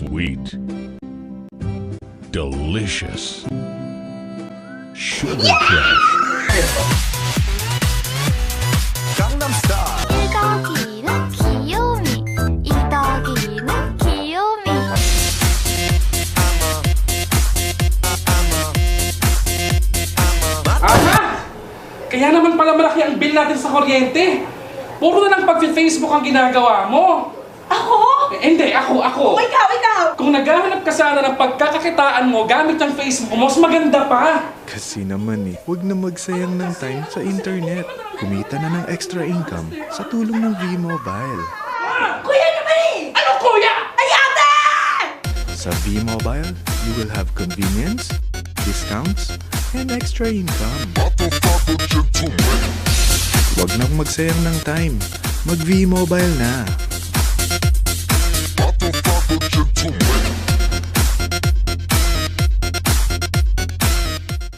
Sweet. Delicious. Sugar Crush. Gangnam Style. 이 더하기는 귀요미 이 더하기는 귀요미 Aha! Kaya naman pala malaki ang bill natin sa kuryente. Puro na lang pag-Facebook ang ginagawa mo. Ako? Hindi, ako. Ikaw! Kung naghahanap ka sana ng pagkakakitaan mo gamit ang Facebook mo, mas maganda pa. Kasi naman huwag na magsayang ng time sa internet. Kumita na ng extra income sa tulong ng V-Mobile. Kuya naman Ano kuya? Ay, ate! Sa V-Mobile, you will have convenience, discounts, and extra income. Huwag nang magsayang ng time. Mag V-Mobile na.